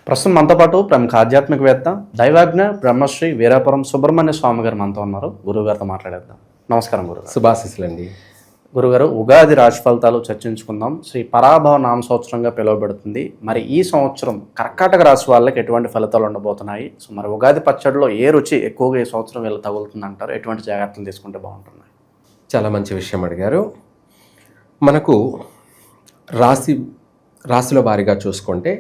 ప్రస్తుతం మనతో పాటు ప్రముఖ ఆధ్యాత్మికవేత్త దైవాజ్ఞ బ్రహ్మశ్రీ వీరాపురం సుబ్రహ్మణ్య స్వామి గారు మనతో ఉన్నారు. గురువుగారితో మాట్లాడేద్దాం. నమస్కారం గురుగారు. శుభాశీస్సులండి. గురుగారు, ఉగాది రాశి ఫలితాలు చర్చించుకుందాం. శ్రీ పరాభవ నామ సంవత్సరంగా పిలువబడుతుంది. మరి ఈ సంవత్సరం కర్కాటక రాశి వాళ్ళకి ఎటువంటి ఫలితాలు ఉండబోతున్నాయి? సో మరి ఉగాది పచ్చడిలో ఏ రుచి ఎక్కువగా ఈ సంవత్సరం వీళ్ళు తగులుతుంది అంటారు? ఎటువంటి జాగ్రత్తలు తీసుకుంటే బాగుంటున్నాయి? చాలా మంచి విషయం అడిగారు. మనకు రాశిలో వారీగా చూసుకుంటే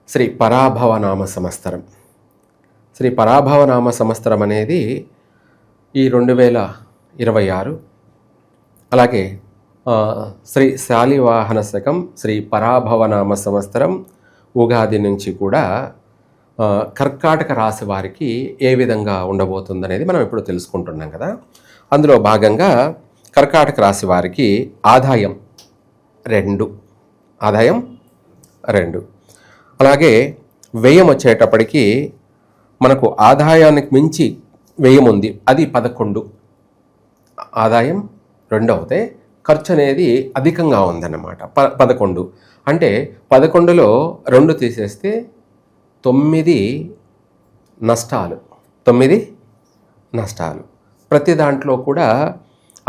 శ్రీ పరాభవనామ సంవత్సరం. శ్రీ పరాభవనామ సంవత్సరం అనేది ఈ 2026. అలాగే శ్రీ శాలివాహన శకం శ్రీ పరాభవనామ సంవత్సరం ఉగాది నుంచి కూడా కర్కాటక రాశి వారికి ఏ విధంగా ఉండబోతుందనేది మనం ఇప్పుడు తెలుసుకుంటున్నాం కదా. అందులో భాగంగా కర్కాటక రాశి వారికి ఆదాయం 2, అలాగే వ్యయం వచ్చేటప్పటికి మనకు ఆదాయానికి మించి వ్యయం ఉంది, అది 11. ఆదాయం 2 అవుతే ఖర్చు అనేది అధికంగా ఉందన్నమాట. 11 అంటే 11లో 2 తీసేస్తే 9 నష్టాలు. ప్రతి దాంట్లో కూడా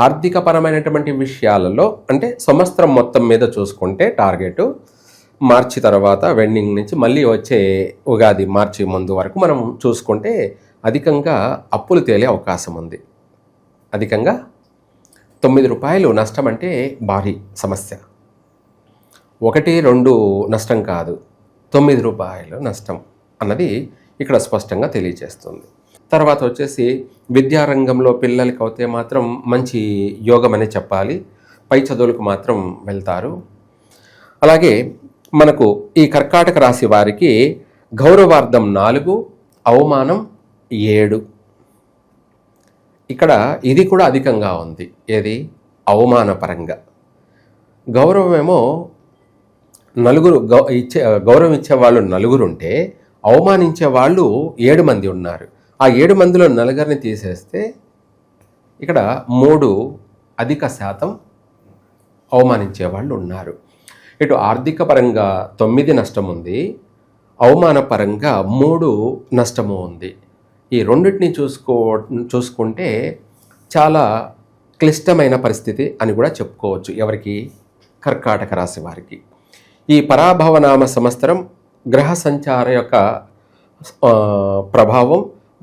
ఆర్థికపరమైనటువంటి విషయాలలో అంటే సంవత్సరం మొత్తం మీద చూసుకుంటే టార్గెట్ మార్చి తర్వాత వెండింగ్ నుంచి మళ్ళీ వచ్చే ఉగాది మార్చి ముందు వరకు మనం చూసుకుంటే అధికంగా అప్పులు తేలే అవకాశం ఉంది. అధికంగా 9 రూపాయలు నష్టం అంటే భారీ సమస్య. 1, 2 నష్టం కాదు, 9 రూపాయలు నష్టం అన్నది ఇక్కడ స్పష్టంగా తెలియజేస్తుంది. తర్వాత వచ్చేసి విద్యారంగంలో పిల్లలకి అయితే మాత్రం మంచి యోగం అనే చెప్పాలి. పై చదువులకు మాత్రం వెళ్తారు. అలాగే మనకు ఈ కర్కాటక రాశి వారికి గౌరవార్థం 4, అవమానం 7. ఇక్కడ ఇది కూడా అధికంగా ఉంది. ఏది? అవమానపరంగా. గౌరవం ఏమో గౌరవం ఇచ్చే వాళ్ళు 4 ఉంటే అవమానించే వాళ్ళు 7 మంది ఉన్నారు. ఆ 7 మందిలో 4 తీసేస్తే ఇక్కడ 3 అధిక శాతం అవమానించే వాళ్ళు ఉన్నారు. ఇటు ఆర్థిక పరంగా 9 నష్టం ఉంది, అవమానపరంగా 3 నష్టము ఉంది. ఈ రెండింటిని చూసుకుంటే చాలా క్లిష్టమైన పరిస్థితి అని కూడా చెప్పుకోవచ్చు. ఎవరికి? కర్కాటక రాశి వారికి. ఈ పరాభవనామ సంవత్సరం గ్రహ సంచార యొక్క ప్రభావం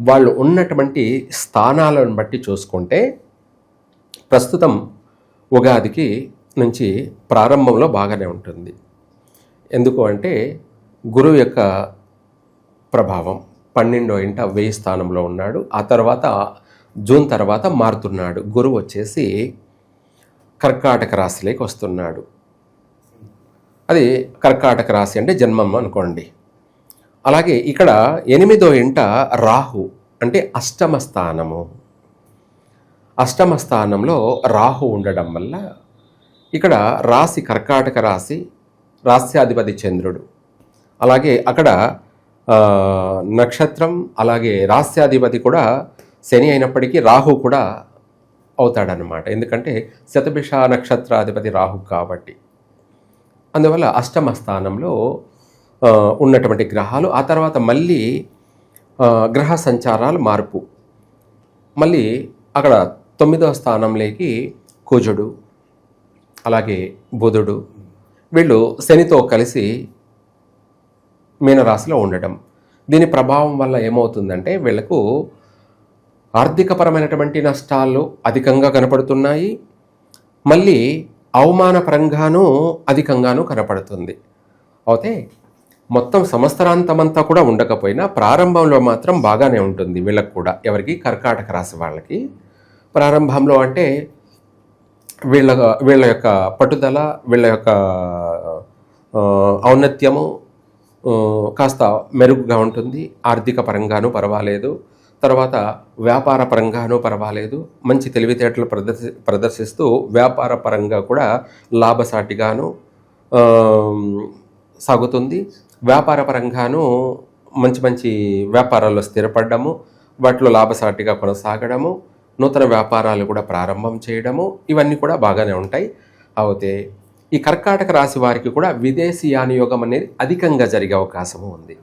వాళ్ళు ఉన్నటువంటి స్థానాలను బట్టి చూసుకుంటే ప్రస్తుతం ఉగాదికి నుంచి ప్రారంభంలో బాగానే ఉంటుంది. ఎందుకు అంటే గురువు యొక్క ప్రభావం 12వ ఇంట 1000 స్థానంలో ఉన్నాడు. ఆ తర్వాత జూన్ తర్వాత మారుతున్నాడు. గురువు వచ్చేసి కర్కాటక రాశిలోకి వస్తున్నాడు. అది కర్కాటక రాశి అంటే జన్మం అనుకోండి. అలాగే ఇక్కడ 8వ ఇంట రాహు అంటే అష్టమ స్థానంలో రాహు ఉండడం వల్ల ఇక్కడ రాశి కర్కాటక రాశి, రాస్యాధిపతి చంద్రుడు. అలాగే అక్కడ నక్షత్రం అలాగే రాస్యాధిపతి కూడా శని అయినప్పటికీ రాహు కూడా అవుతాడనమాట. ఎందుకంటే శతభిష నక్షత్రాధిపతి రాహు కాబట్టి. అందువల్ల అష్టమ స్థానంలో ఉన్నటువంటి గ్రహాలు. ఆ తర్వాత మళ్ళీ గ్రహ సంచారాలు మార్పు. మళ్ళీ అక్కడ 9వ స్థానంలోకి కుజుడు అలాగే బుధుడు వీళ్ళు శనితో కలిసి మీనరాశిలో ఉండడం. దీని ప్రభావం వల్ల ఏమవుతుందంటే వీళ్లకు ఆర్థికపరమైనటువంటి నష్టాలు అధికంగా కనపడుతున్నాయి. మళ్ళీ అవమానపరంగానూ అధికంగానూ కనపడుతుంది. అయితే మొత్తం సంవత్సరాంతమంతా కూడా ఉండకపోయినా ప్రారంభంలో మాత్రం బాగానే ఉంటుంది వీళ్ళకు కూడా. ఎవరికి? కర్కాటక రాశి వాళ్ళకి. ప్రారంభంలో అంటే వీళ్ళ యొక్క పట్టుదల, వీళ్ళ యొక్క ఔన్నత్యము కాస్త మెరుగుగా ఉంటుంది. ఆర్థిక పరంగానూ పర్వాలేదు, తర్వాత వ్యాపార పరంగానూ పర్వాలేదు. మంచి తెలివితేటలు ప్రదర్శిస్తూ వ్యాపార పరంగా కూడా లాభసాటిగాను సాగుతుంది. వ్యాపార పరంగానూ మంచి వ్యాపారాల్లో స్థిరపడము, వాటిలో లాభసాటిగా కొనసాగడము, నూతన వ్యాపారాలు కూడా ప్రారంభం చేయడము, ఇవన్నీ కూడా బాగానే ఉంటాయి. అయితే ఈ కర్కాటక రాశి వారికి కూడా విదేశీయాన యోగం అనేది అధికంగా జరిగే అవకాశము ఉంది.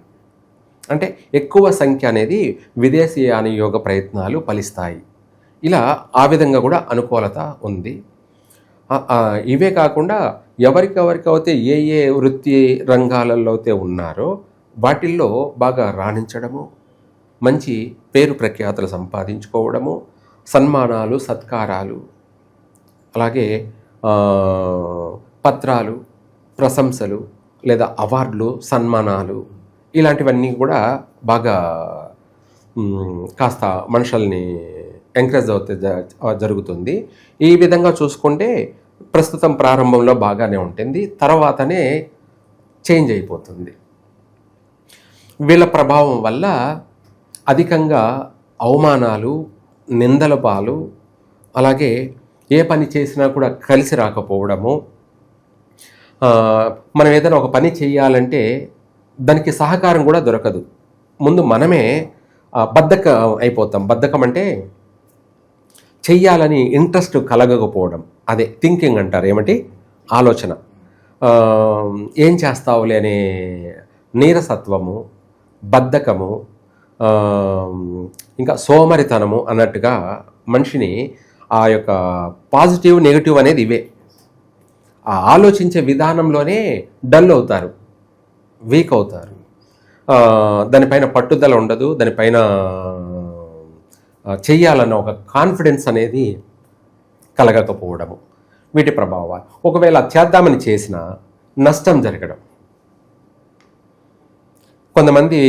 అంటే ఎక్కువ సంఖ్య అనేది విదేశీయాన యోగ ప్రయత్నాలు ఫలిస్తాయి. ఇలా ఆ విధంగా కూడా అనుకూలత ఉంది. ఇవే కాకుండా ఎవరికైతే ఏ వృత్తి రంగాలలో అయితే ఉన్నారో వాటిల్లో బాగా రాణించడము, మంచి పేరు ప్రఖ్యాతులు సంపాదించుకోవడము, సన్మానాలు, సత్కారాలు, అలాగే పత్రాలు, ప్రశంసలు లేదా అవార్డులు, సన్మానాలు ఇలాంటివన్నీ కూడా బాగా కాస్త మనుషుల్ని ఎంకరేజ్ అవుతే జరుగుతుంది. ఈ విధంగా చూసుకుంటే ప్రస్తుతం ప్రారంభంలో బాగానే ఉంటుంది, తర్వాతనే చేంజ్ అయిపోతుంది. వీళ్ళ ప్రభావం వల్ల అధికంగా అవమానాలు, నిందల పాలు, అలాగే ఏ పని చేసినా కూడా కలిసి రాకపోవడము, మనం ఏదైనా ఒక పని చేయాలంటే దానికి సహకారం కూడా దొరకదు. ముందు మనమే బద్ధకం అయిపోతాం. బద్ధకం అంటే చెయ్యాలని ఇంట్రెస్ట్ కలగకపోవడం, అదే థింకింగ్ అంటారు. ఏమిటి? ఆలోచన. ఏం చేస్తావులే అనే నీరసత్వము, బద్ధకము, ఇంకా సోమరితనము అన్నట్టుగా మనిషిని ఆ యొక్క పాజిటివ్ నెగిటివ్ అనేది ఇవే. ఆ ఆలోచించే విధానంలోనే డల్ అవుతారు, వీక్ అవుతారు. దానిపైన పట్టుదల ఉండదు, దానిపైన చెయ్యాలన్న ఒక కాన్ఫిడెన్స్ అనేది కలగకపోవడము, వీటి ప్రభావాలు. ఒకవేళ చేద్దామని చేసినా నష్టం జరగడం. కొంతమంది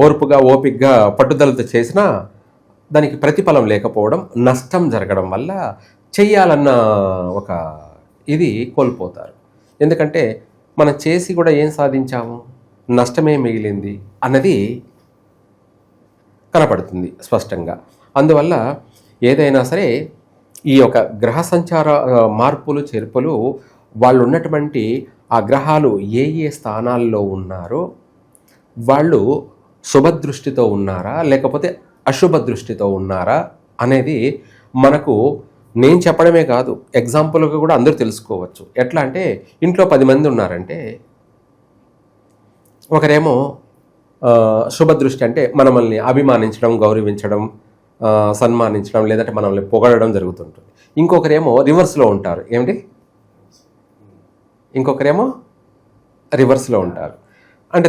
ఓర్పుగా, ఓపికగా, పట్టుదలతో చేసినా దానికి ప్రతిఫలం లేకపోవడం, నష్టం జరగడం వల్ల చెయ్యాలన్న ఒక ఇది కోల్పోతారు. ఎందుకంటే మనం చేసి కూడా ఏం సాధించాము, నష్టమే మిగిలింది అన్నది కనపడుతుంది స్పష్టంగా. అందువల్ల ఏదైనా సరే ఈ యొక్క గ్రహ సంచార మార్పులు, చేర్పులు, వాళ్ళు ఉన్నటువంటి ఆ గ్రహాలు ఏ స్థానాల్లో ఉన్నారో వాళ్ళు శుభదృష్టితో ఉన్నారా లేకపోతే అశుభ దృష్టితో ఉన్నారా అనేది మనకు నేను చెప్పడమే కాదు, ఎగ్జాంపుల్గా కూడా అందరూ తెలుసుకోవచ్చు. ఎట్లా అంటే ఇంట్లో 10 మంది ఉన్నారంటే ఒకరేమో శుభదృష్టి అంటే మనల్ని అభిమానించడం, గౌరవించడం, సన్మానించడం, లేదంటే మనల్ని పొగడడం జరుగుతుంటుంది. ఇంకొకరేమో రివర్స్లో ఉంటారు. ఏమిటి? ఇంకొకరేమో రివర్స్లో ఉంటారు. అంటే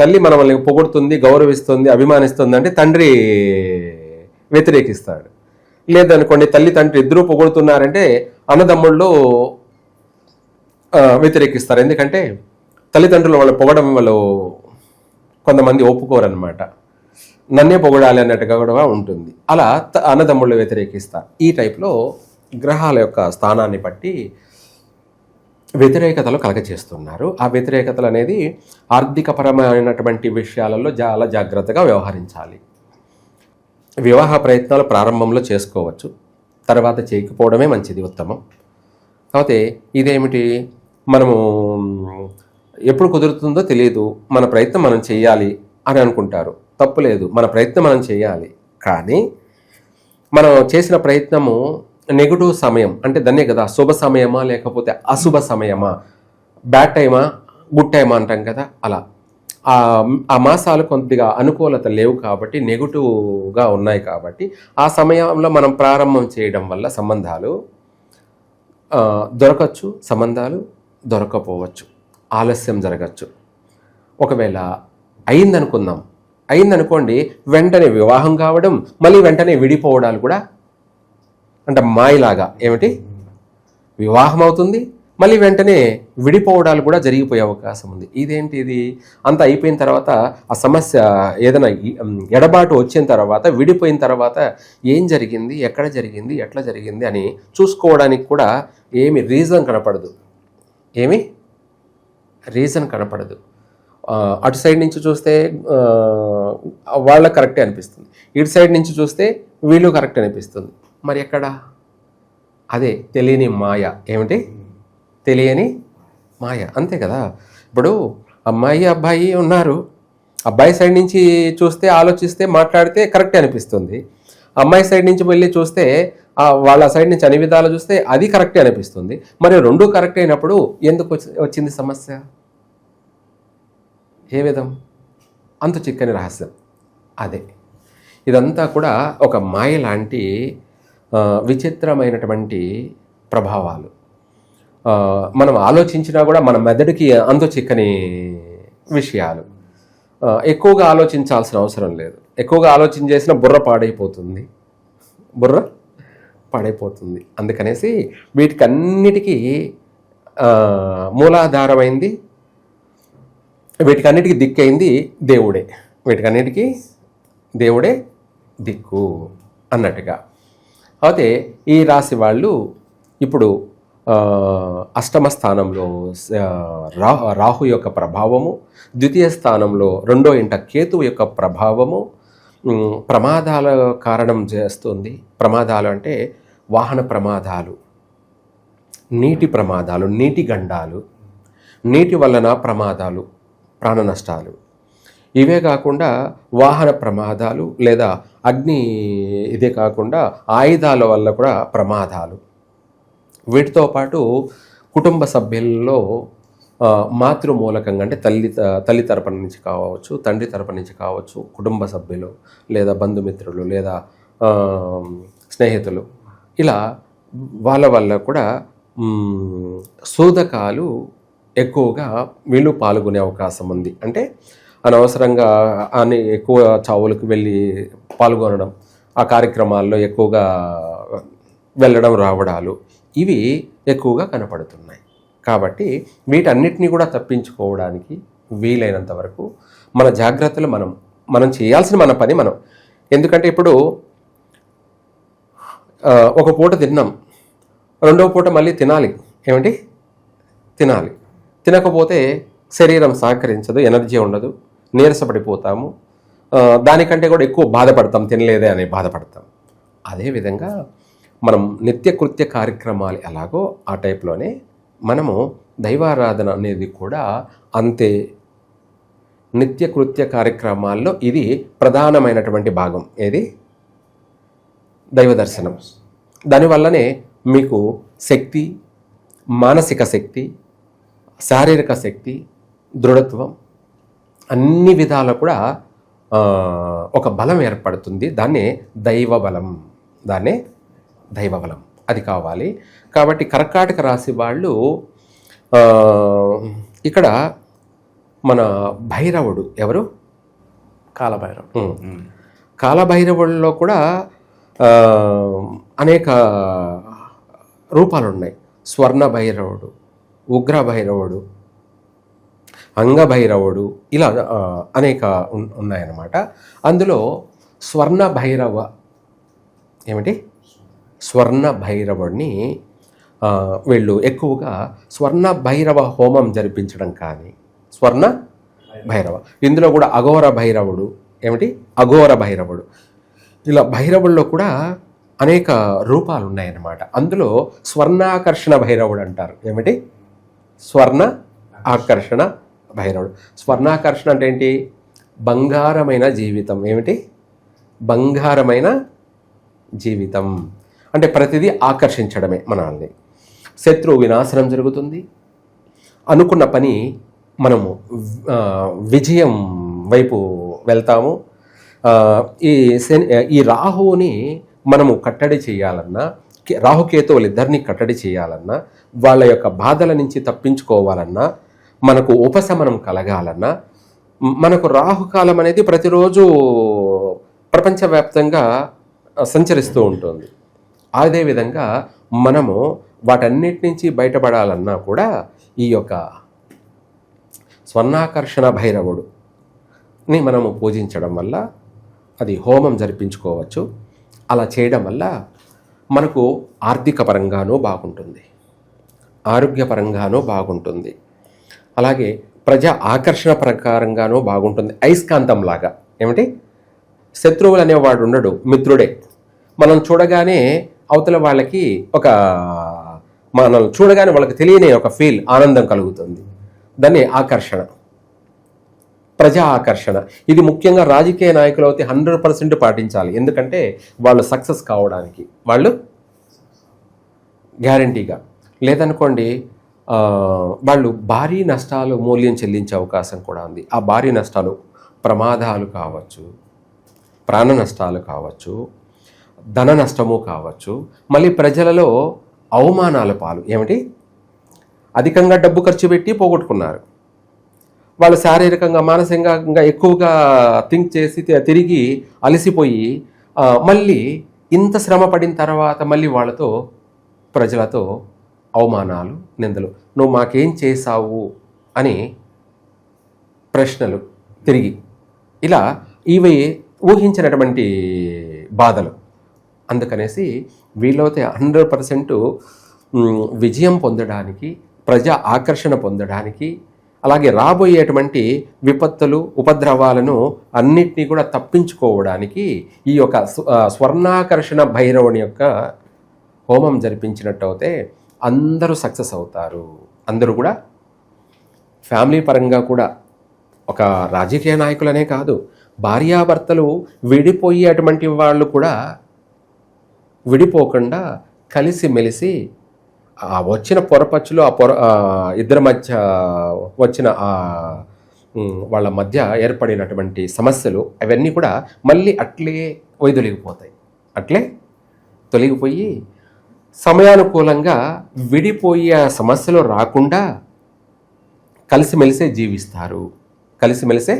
తల్లి మనల్ని పొగుడుతుంది, గౌరవిస్తుంది, అభిమానిస్తుంది అంటే తండ్రి వ్యతిరేకిస్తాడు. లేదనుకోండి తల్లి తండ్రి ఇద్దరూ పొగుడుతున్నారంటే అన్నదమ్ముళ్ళు వ్యతిరేకిస్తారు. ఎందుకంటే తల్లిదండ్రులు వాళ్ళు పొగడం వాళ్ళు కొంతమంది ఒప్పుకోరనమాట, నన్నే పొగడాలి అన్నట్టుగా కూడా ఉంటుంది. అలా అన్నదమ్ముళ్ళు వ్యతిరేకిస్తారు. ఈ టైప్లో గ్రహాల యొక్క స్థానాన్ని బట్టి వ్యతిరేకతలు కలగచేస్తున్నారు. ఆ వ్యతిరేకతలు అనేది ఆర్థికపరమైనటువంటి విషయాలలో చాలా జాగ్రత్తగా వ్యవహరించాలి. వివాహ ప్రయత్నాలు ప్రారంభంలో చేసుకోవచ్చు, తర్వాత చేయకపోవడమే మంచిది, ఉత్తమం. కాకపోతే ఇదేమిటి, మనము ఎప్పుడు కుదురుతుందో తెలియదు, మన ప్రయత్నం మనం చేయాలి అని అనుకుంటారు. తప్పు లేదు, మన ప్రయత్నం మనం చేయాలి. కానీ మనం చేసిన ప్రయత్నము నెగిటివ్ సమయం అంటే దాన్నే కదా శుభ సమయమా లేకపోతే అశుభ సమయమా, బ్యాడ్ టైమా, గుడ్ టైమా అంటాం కదా. అలా ఆ మాసాలు కొద్దిగా అనుకూలత లేవు కాబట్టి, నెగిటివ్గా ఉన్నాయి కాబట్టి ఆ సమయంలో మనం ప్రారంభం చేయడం వల్ల సంబంధాలు దొరకచ్చు, సంబంధాలు దొరకపోవచ్చు, ఆలస్యం జరగచ్చు. ఒకవేళ అయిందనుకోండి వెంటనే వివాహం కావడం, మళ్ళీ వెంటనే విడిపోవడాలు కూడా, అంటే మాయలాగా. ఏమిటి? వివాహం అవుతుంది, మళ్ళీ వెంటనే విడిపోవడాలు కూడా జరిగిపోయే అవకాశం ఉంది. ఇదేంటి ఇది? అంత అయిపోయిన తర్వాత ఆ సమస్య ఏదైనా ఎడబాటు వచ్చిన తర్వాత, విడిపోయిన తర్వాత ఏం జరిగింది, ఎక్కడ జరిగింది, ఎట్లా జరిగింది అని చూసుకోవడానికి కూడా ఏమి రీజన్ కనపడదు. అటు సైడ్ నుంచి చూస్తే వాళ్ళకి కరెక్టే అనిపిస్తుంది, ఇటు సైడ్ నుంచి చూస్తే వీళ్ళు కరెక్ట్ అనిపిస్తుంది. మరి ఎక్కడ? అదే తెలియని మాయ. ఏమిటి? తెలియని మాయ, అంతే కదా. ఇప్పుడు అమ్మాయి అబ్బాయి ఉన్నారు, అబ్బాయి సైడ్ నుంచి చూస్తే, ఆలోచిస్తే, మాట్లాడితే కరెక్ట్ అనిపిస్తుంది. అమ్మాయి సైడ్ నుంచి వెళ్ళి చూస్తే వాళ్ళ సైడ్ నుంచి అన్ని విధాలు చూస్తే అది కరెక్టే అనిపిస్తుంది. మరి రెండు కరెక్ట్ అయినప్పుడు ఎందుకు వచ్చింది సమస్య? ఏ విధం? అంత చిక్కని రహస్యం అదే. ఇదంతా కూడా ఒక మాయ లాంటి విచిత్రమైనటువంటి ప్రభావాలు. మనం ఆలోచించినా కూడా మన మెదడుకి అంత చిక్కని విషయాలు. ఎక్కువగా ఆలోచించాల్సిన అవసరం లేదు. ఎక్కువగా ఆలోచన చేసిన బుర్ర పాడైపోతుంది. అందుకనేసి వీటికన్నిటికీ మూలాధారమైంది, వీటికన్నిటికీ దిక్కైంది దేవుడే. వీటికన్నిటికీ దేవుడే దిక్కు అన్నట్టుగా. అయితే ఈ రాశి వాళ్ళు ఇప్పుడు అష్టమ స్థానంలో రాహు యొక్క ప్రభావము, ద్వితీయ స్థానంలో రెండో ఇంట కేతువు యొక్క ప్రభావము ప్రమాదాల కారణం చేస్తుంది. ప్రమాదాలు అంటే వాహన ప్రమాదాలు, నీటి ప్రమాదాలు, నీటి గండాలు, నీటి వలన ప్రమాదాలు, ప్రాణ నష్టాలు. ఇవే కాకుండా వాహన ప్రమాదాలు లేదా అగ్ని, ఇదే కాకుండా ఆయుధాల వల్ల కూడా ప్రమాదాలు. వీటితో పాటు కుటుంబ సభ్యుల్లో మాతృమూలకంగా అంటే తల్లి తరపున నుంచి కావచ్చు, తండ్రి తరపున నుంచి కావచ్చు, కుటుంబ సభ్యులు లేదా బంధుమిత్రులు లేదా స్నేహితులు, ఇలా వాళ్ళ వల్ల కూడా సూదకాలు ఎక్కువగా వీళ్ళు పాల్గొనే అవకాశం ఉంది. అంటే అనవసరంగా ఎక్కువ చావులకు వెళ్ళి పాల్గొనడం, ఆ కార్యక్రమాల్లో ఎక్కువగా వెళ్ళడం రావడాలు ఇవి ఎక్కువగా కనపడుతున్నాయి. కాబట్టి వీటన్నిటినీ కూడా తప్పించుకోవడానికి వీలైనంత వరకు మన జాగ్రత్తలు మనం చేయాల్సిన మన పని మనం. ఎందుకంటే ఇప్పుడు ఒక పూట తిన్నాం, రెండవ పూట మళ్ళీ తినాలి. తినాలి. తినకపోతే శరీరం సహకరించదు, ఎనర్జీ ఉండదు, నీరసపడిపోతాము. దానికంటే కూడా ఎక్కువ బాధపడతాం, తినలేదే అని బాధపడతాం. అదేవిధంగా మనం నిత్యకృత్య కార్యక్రమాలు ఎలాగో ఆ టైప్లోనే మనము దైవారాధన అనేది కూడా అంతే. నిత్యకృత్య కార్యక్రమాల్లో ఇది ప్రధానమైనటువంటి భాగం. ఏది? దైవ దర్శనం. దానివల్లనే మీకు శక్తి, మానసిక శక్తి, శారీరక శక్తి, దృఢత్వం అన్ని విధాలు కూడా ఒక బలం ఏర్పడుతుంది. దాన్నే దైవబలం. అది కావాలి. కాబట్టి కర్కాటక రాశి వాళ్ళు ఇక్కడ మన భైరవుడు ఎవరు? కాలభైరవుడిలో కూడా అనేక రూపాలు ఉన్నాయి. స్వర్ణ భైరవుడు, ఉగ్ర భైరవుడు, అంగభైరవుడు, ఇలా అనేక ఉన్నాయన్నమాట. అందులో స్వర్ణ భైరవ స్వర్ణ భైరవుడిని వీళ్ళు ఎక్కువగా స్వర్ణ భైరవ హోమం జరిపించడం కానీ, స్వర్ణ భైరవ, ఇందులో కూడా అఘోర భైరవుడు, అఘోర భైరవుడు, ఇలా భైరవుల్లో కూడా అనేక రూపాలు ఉన్నాయన్నమాట. అందులో స్వర్ణాకర్షణ భైరవుడు అంటారు. స్వర్ణ ఆకర్షణ భైరవుడు. స్వర్ణాకర్షణ అంటే ఏంటి? బంగారమైన జీవితం. బంగారమైన జీవితం అంటే ప్రతిదీ ఆకర్షించడమే మనల్ని. శత్రువు వినాశనం జరుగుతుంది. అనుకున్న పని మనము విజయం వైపు వెళ్తాము. ఈ రాహువుని మనము కట్టడి చేయాలన్నా, రాహుకేతువులు ఇద్దరిని కట్టడి చేయాలన్నా, వాళ్ళ యొక్క బాధల నుంచి తప్పించుకోవాలన్నా, మనకు ఉపశమనం కలగాలన్నా, మనకు రాహుకాలం అనేది ప్రతిరోజు ప్రపంచవ్యాప్తంగా సంచరిస్తూ ఉంటుంది. అదేవిధంగా మనము వాటన్నిటి నుంచి బయటపడాలన్నా కూడా ఈ యొక్క స్వర్ణాకర్షణ భైరవుడుని మనము పూజించడం వల్ల, అది హోమం జరిపించుకోవచ్చు. అలా చేయడం వల్ల మనకు ఆర్థిక పరంగానూ బాగుంటుంది, ఆరోగ్యపరంగానూ బాగుంటుంది, అలాగే ప్రజా ఆకర్షణ ప్రకారంగానూ బాగుంటుంది. అయస్కాంతంలాగా. శత్రువులు అనేవాడు ఉండడు, మిత్రుడే. మనం చూడగానే అవతల వాళ్ళకి మనం చూడగానే వాళ్ళకి తెలియని ఒక ఫీల్, ఆనందం కలుగుతుంది. దాన్ని ఆకర్షణ, ప్రజా ఆకర్షణ. ఇది ముఖ్యంగా రాజకీయ నాయకులు అయితే 100% పాటించాలి. ఎందుకంటే వాళ్ళు సక్సెస్ కావడానికి, వాళ్ళు గ్యారంటీగా. లేదనుకోండి వాళ్ళు భారీ నష్టాలు మూల్యం చెల్లించే అవకాశం కూడా ఉంది. ఆ భారీ నష్టాలు ప్రమాదాలు కావచ్చు, ప్రాణ నష్టాలు కావచ్చు, ధన నష్టము కావచ్చు, మళ్ళీ ప్రజలలో అవమానాల పాలు. ఏమిటి? అధికంగా డబ్బు ఖర్చు పెట్టి పోగొట్టుకున్నారు. వాళ్ళు శారీరకంగా మానసికంగా ఎక్కువగా థింక్ చేసి తిరిగి అలసిపోయి మళ్ళీ ఇంత శ్రమ పడిన తర్వాత మళ్ళీ వాళ్ళతో ప్రజలతో అవమానాలు, నిందలు. నువ్వు మాకేం చేశావు అని ప్రశ్నలు తిరిగి, ఇలా ఇవి ఊహించినటువంటి బాధలు. అందుకనేసి వీళ్ళైతే 100% విజయం పొందడానికి, ప్రజా ఆకర్షణ పొందడానికి, అలాగే రాబోయేటువంటి విపత్తులు, ఉపద్రవాలను అన్నిటినీ కూడా తప్పించుకోవడానికి ఈ యొక్క స్వర్ణాకర్షణ భైరవుని యొక్క హోమం జరిపించినట్టు అయితే అందరూ సక్సెస్ అవుతారు. అందరూ కూడా ఫ్యామిలీ పరంగా కూడా, ఒక రాజకీయ నాయకులనే కాదు, భార్యాభర్తలు విడిపోయేటువంటి వాళ్ళు కూడా విడిపోకుండా కలిసిమెలిసి వచ్చిన పొరపచ్చులు, ఇద్దరి మధ్య వచ్చిన వాళ్ళ మధ్య ఏర్పడినటువంటి సమస్యలు అవన్నీ కూడా మళ్ళీ అట్లే వైదొలిగిపోతాయి. అట్లే తొలగిపోయి సమయానుకూలంగా విడిపోయే సమస్యలు రాకుండా కలిసిమెలిసే జీవిస్తారు. కలిసిమెలిసే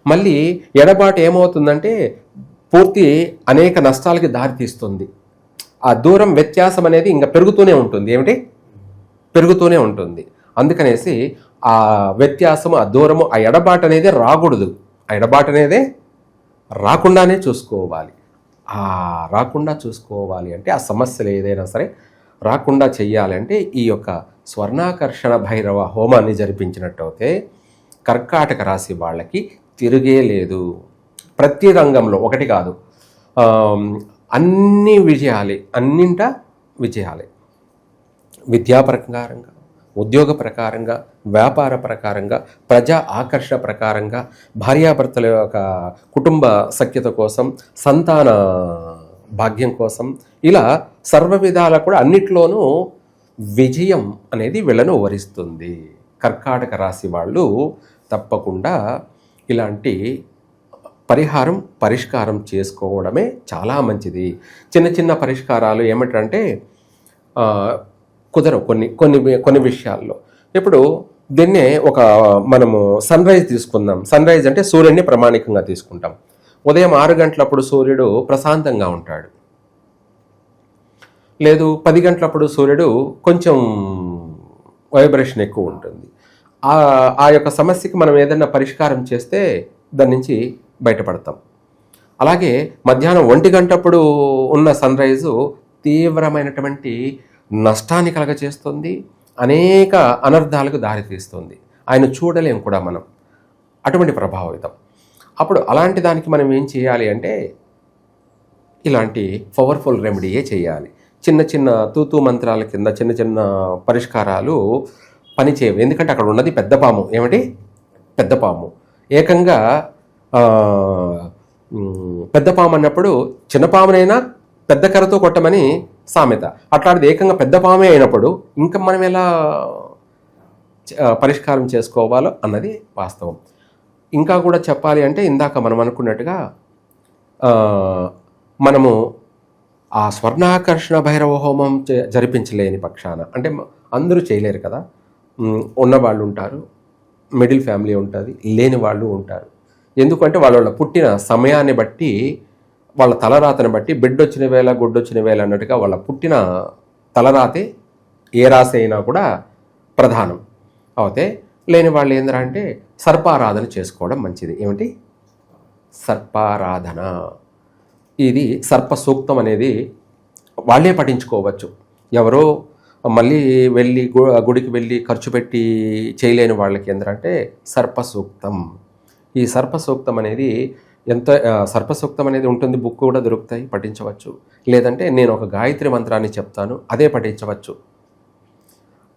మళ్ళీ ఎడబాటు ఏమవుతుందంటే పూర్తి అనేక నష్టాలకి దారితీస్తుంది. ఆ దూరం వ్యత్యాసం అనేది ఇంకా పెరుగుతూనే ఉంటుంది. ఏమిటి? పెరుగుతూనే ఉంటుంది. అందుకనేసి ఆ వ్యత్యాసము, ఆ దూరము, ఆ ఎడబాటు అనేది రాకూడదు. ఆ ఎడబాటు అనేది రాకుండానే చూసుకోవాలి. రాకుండా చూసుకోవాలి అంటే ఆ సమస్యలు ఏదైనా సరే రాకుండా చెయ్యాలంటే ఈ యొక్క స్వర్ణాకర్షణ భైరవ హోమాన్ని జరిపించినట్టయితే కర్కాటక రాశి వాళ్ళకి తిరిగే లేదు. ప్రతి రంగంలో, ఒకటి కాదు, అన్ని విజయాలే, అన్నింటా విజయాలే. విద్యా ప్రకారంగా, ఉద్యోగ ప్రకారంగా, వ్యాపార ప్రకారంగా, ప్రజా ఆకర్షణ ప్రకారంగా, భార్యాభర్తల యొక్క కుటుంబ సఖ్యత కోసం, సంతాన భాగ్యం కోసం, ఇలా సర్వ విధాల కూడా అన్నిట్లోనూ విజయం అనేది వీళ్ళను వరిస్తుంది. కర్కాటక రాశి వాళ్ళు తప్పకుండా ఇలాంటి పరిష్కారం చేసుకోవడమే చాలా మంచిది. చిన్న చిన్న పరిష్కారాలు ఏమిటంటే కుదరవు కొన్ని విషయాల్లో. ఇప్పుడు దీన్నే మనము సన్ రైజ్ తీసుకుందాం. సన్ రైజ్ అంటే సూర్యుడిని ప్రమాణికంగా తీసుకుంటాం. ఉదయం 6 గంటలప్పుడు సూర్యుడు ప్రశాంతంగా ఉంటాడు. లేదు 10 గంటలప్పుడు సూర్యుడు కొంచెం వైబ్రేషన్ ఎక్కువ ఉంటుంది. ఆ యొక్క సమస్యకి మనం ఏదైనా పరిష్కారం చేస్తే దాని నుంచి బయటపడతాం. అలాగే మధ్యాహ్నం 1 గంటప్పుడు ఉన్న సన్ రైజు తీవ్రమైనటువంటి నష్టాన్ని కలగచేస్తుంది, అనేక అనర్థాలకు దారితీస్తుంది. ఆయన చూడలేం కూడా మనం, అటువంటి ప్రభావితం. అప్పుడు అలాంటి దానికి మనం ఏం చేయాలి అంటే ఇలాంటి పవర్ఫుల్ రెమెడీయే చేయాలి. చిన్న చిన్న తూతూ మంత్రాల కింద చిన్న చిన్న పరిష్కారాలు పనిచేయవు. ఎందుకంటే అక్కడ ఉన్నది పెద్ద పాము. ఏమిటి? పెద్ద పాము. ఏకంగా పెద్ద పాము అన్నప్పుడు చిన్న పామునైనా పెద్ద కర్రతో కొట్టమని సామెత. అట్లాంటిది ఏకంగా పెద్ద పామే అయినప్పుడు ఇంకా మనం ఎలా పరిష్కారం చేసుకోవాలో అన్నది వాస్తవం. ఇంకా కూడా చెప్పాలి అంటే ఇందాక మనం అనుకున్నట్టుగా మనము ఆ స్వర్ణాకర్షణ భైరవ హోమం జరిపించలేని పక్షాన, అంటే అందరూ చేయలేరు కదా, ఉన్నవాళ్ళు ఉంటారు, మిడిల్ ఫ్యామిలీ ఉంటుంది, లేని వాళ్ళు ఉంటారు. ఎందుకంటే వాళ్ళ పుట్టిన సమయాన్ని బట్టి, వాళ్ళ తలరాతని బట్టి, బిడ్డొచ్చిన వేళ గుడ్డొచ్చిన వేళ అన్నట్టుగా వాళ్ళ పుట్టిన తలరాతే ఏ రాశి అయినా కూడా ప్రధానం అవుతే, లేని వాళ్ళు ఏంటంటే సర్పారాధన చేసుకోవడం మంచిది. ఏమిటి? సర్పారాధన. ఇది సర్ప సూక్తం అనేది వాళ్ళే పఠించుకోవచ్చు. ఎవరో మళ్ళీ వెళ్ళి గుడికి వెళ్ళి ఖర్చు పెట్టి చేయలేని వాళ్ళకి ఏంటంటే సర్పసూక్తం. ఈ సర్పసూక్తం అనేది సర్పసూక్తం అనేది ఉంటుంది, బుక్ కూడా దొరుకుతాయి, పఠించవచ్చు. లేదంటే నేను ఒక గాయత్రి మంత్రాన్ని చెప్తాను, అదే పఠించవచ్చు.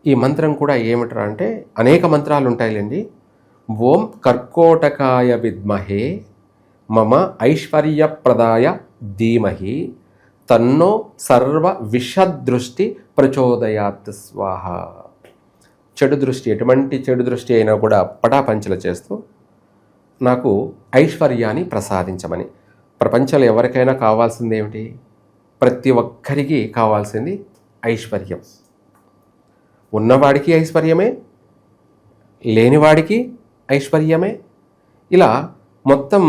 ఈ మంత్రం కూడా ఏమిట్రా అంటే అనేక మంత్రాలు ఉంటాయిలేండి. ఓం కర్కోటకాయ విద్మహే మమ ఐశ్వర్యప్రదాయ ధీమహి తన్నో సర్వ విషదృష్టి ప్రచోదయాత్ స్వాహ. చెడు దృష్టి, ఎటువంటి చెడు దృష్టి అయినా కూడా పటాపంచలు చేస్తూ నాకు ఐశ్వర్యాన్ని ప్రసాదించమని. ప్రపంచంలో ఎవరికైనా కావాల్సింది ఏమిటి? ప్రతి ఒక్కరికి కావాల్సింది ఐశ్వర్యం. ఉన్నవాడికి ఐశ్వర్యమే, లేనివాడికి ఐశ్వర్యమే. ఇలా మొత్తం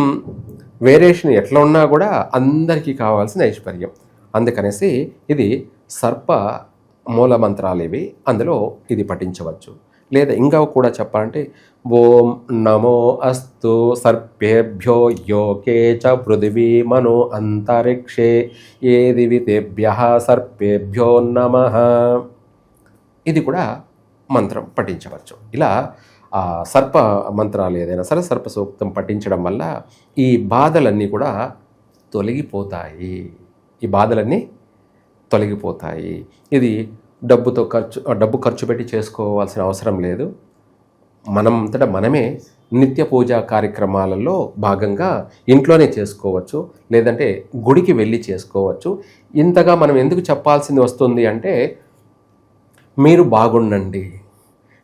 వేరియేషన్ ఎట్లా ఉన్నా కూడా అందరికీ కావాల్సిన ఐశ్వర్యం. అందుకనేసి ఇది సర్ప మూల మంత్రాలు ఇవి, అందులో ఇది పఠించవచ్చు. లేదా ఇంకా కూడా చెప్పాలంటే ఓం నమో అస్తు సర్పేభ్యో యోకే చ పృథివీ మనో అంతరిక్షే ఏ దివితేభ్యః సర్పేభ్యో నమః. ఇది కూడా మంత్రం పఠించవచ్చు. ఇలా సర్ప మంత్రాలు ఏదైనా సరే సర్ప సూక్తం పఠించడం వల్ల ఈ బాధలన్నీ కూడా తొలగిపోతాయి. ఈ బాధలన్నీ తొలగిపోతాయి. ఇది డబ్బు ఖర్చు పెట్టి చేసుకోవాల్సిన అవసరం లేదు. మనంతటా మనమే నిత్య పూజా కార్యక్రమాలలో భాగంగా ఇంట్లోనే చేసుకోవచ్చు, లేదంటే గుడికి వెళ్ళి చేసుకోవచ్చు. ఇంతగా మనం ఎందుకు చెప్పాల్సింది వస్తుంది అంటే, మీరు బాగుండండి,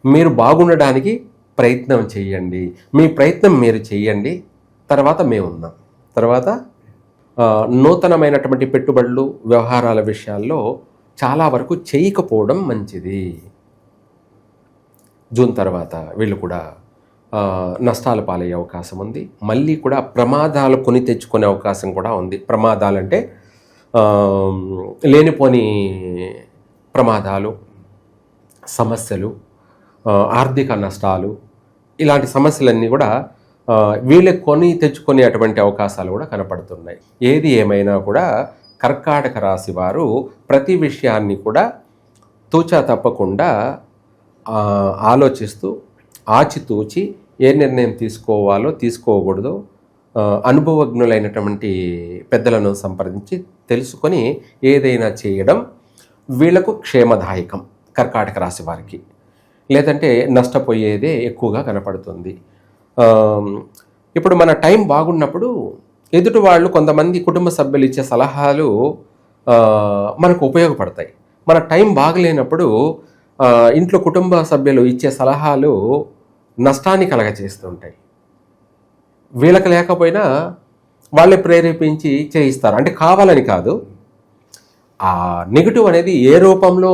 మీరు బాగుండడానికి ప్రయత్నం చేయండి, మీ ప్రయత్నం మీరు చేయండి, తర్వాత మేము ఉన్నాం. తర్వాత నూతనమైనటువంటి పెట్టుబడులు వ్యవహారాల విషయాల్లో చాలా వరకు చేయకపోవడం మంచిది. జూన్ తర్వాత వీళ్ళు కూడా నష్టాలు పాలయ్యే అవకాశం ఉంది. మళ్ళీ కూడా ప్రమాదాలు కొని తెచ్చుకునే అవకాశం కూడా ఉంది. ప్రమాదాలంటే లేనిపోని ప్రమాదాలు, సమస్యలు, ఆర్థిక నష్టాలు, ఇలాంటి సమస్యలన్నీ కూడా వీళ్ళే కొని తెచ్చుకునే అటువంటి అవకాశాలు కూడా కనపడుతున్నాయి. ఏది ఏమైనా కూడా కర్కాటక రాశి వారు ప్రతి విషయాన్ని కూడా తూచా తప్పకుండా ఆలోచిస్తూ ఆచితూచి ఏ నిర్ణయం తీసుకోవాలో తీసుకోకూడదో అనుభవజ్ఞులైనటువంటి పెద్దలను సంప్రదించి తెలుసుకొని ఏదైనా చేయడం వీళ్లకు క్షేమదాయకం కర్కాటక రాశి వారికి. లేదంటే నష్టపోయేదే ఎక్కువగా కనపడుతుంది. ఇప్పుడు మన టైం బాగున్నప్పుడు ఎదుటి వాళ్ళు కొంతమంది కుటుంబ సభ్యులు ఇచ్చే సలహాలు మనకు ఉపయోగపడతాయి. మన టైం బాగలేనప్పుడు ఇంట్లో కుటుంబ సభ్యులు ఇచ్చే సలహాలు నష్టాన్ని కలగచేస్తుంటాయి. వీళ్ళకి లేకపోయినా వాళ్ళే ప్రేరేపించి చేయిస్తారు. అంటే కావాలని కాదు, ఆ నెగిటివ్ అనేది ఏ రూపంలో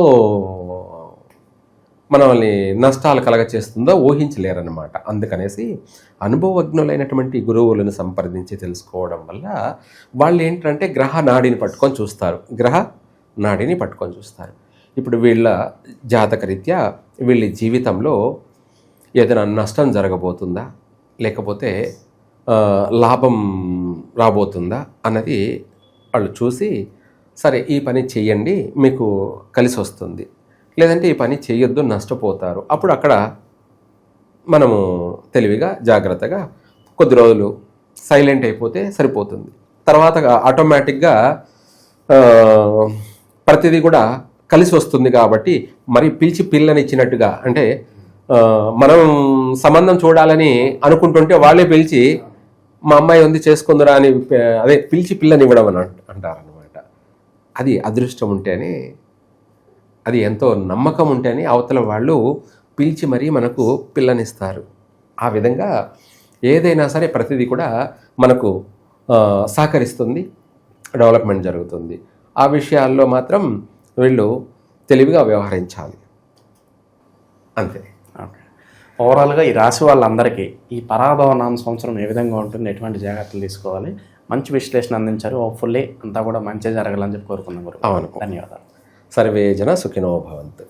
మనల్ని నష్టాలు కలగచేస్తుందో ఊహించలేరన్నమాట. అందుకనేసి అనుభవజ్ఞులైనటువంటి గురువులను సంప్రదించి తెలుసుకోవడం వల్ల వాళ్ళు ఏంటంటే గ్రహ నాడిని పట్టుకొని చూస్తారు. ఇప్పుడు వీళ్ళ జాతకరీత్యా వీళ్ళ జీవితంలో ఏదైనా నష్టం జరగబోతుందా, లేకపోతే లాభం రాబోతుందా అన్నది వాళ్ళు చూసి, సరే ఈ పని చెయ్యండి మీకు కలిసి వస్తుంది, లేదంటే ఈ పని చేయొద్దు నష్టపోతారు. అప్పుడు అక్కడ మనము తెలివిగా జాగ్రత్తగా కొద్ది రోజులు సైలెంట్ అయిపోతే సరిపోతుంది. తర్వాత ఆటోమేటిక్గా ప్రతిదీ కూడా కలిసి వస్తుంది. కాబట్టి మరి పిలిచి పిల్లనిచ్చినట్టుగా, అంటే మనం సంబంధం చూడాలని అనుకుంటుంటే వాళ్ళే పిలిచి మా అమ్మాయి ఉంది చేసుకుందరా అని అదే పిలిచి పిల్లనివ్వడం అని అంటారనమాట. అది అదృష్టం ఉంటేనే, అది ఎంతో నమ్మకం ఉంటేనే అవతల వాళ్ళు పిలిచి మరీ మనకు పిల్లనిస్తారు. ఆ విధంగా ఏదైనా సరే ప్రతిదీ కూడా మనకు సహకరిస్తుంది, డెవలప్మెంట్ జరుగుతుంది. ఆ విషయాల్లో మాత్రం వీళ్ళు తెలివిగా వ్యవహరించాలి, అంతే. ఓకే, ఓవరాల్గా ఈ రాశి వాళ్ళందరికీ ఈ పరాభవ నామ సంవత్సరం ఏ విధంగా ఉంటుంది, ఎటువంటి జాగ్రత్తలు తీసుకోవాలి, మంచి విశ్లేషణ అందించారు. హోప్ఫుల్లీ అంతా కూడా మంచి జరగాలని చెప్పి కోరుకున్నాం. అవును, ధన్యవాదాలు. సర్వే జన సుఖినో భవంతు.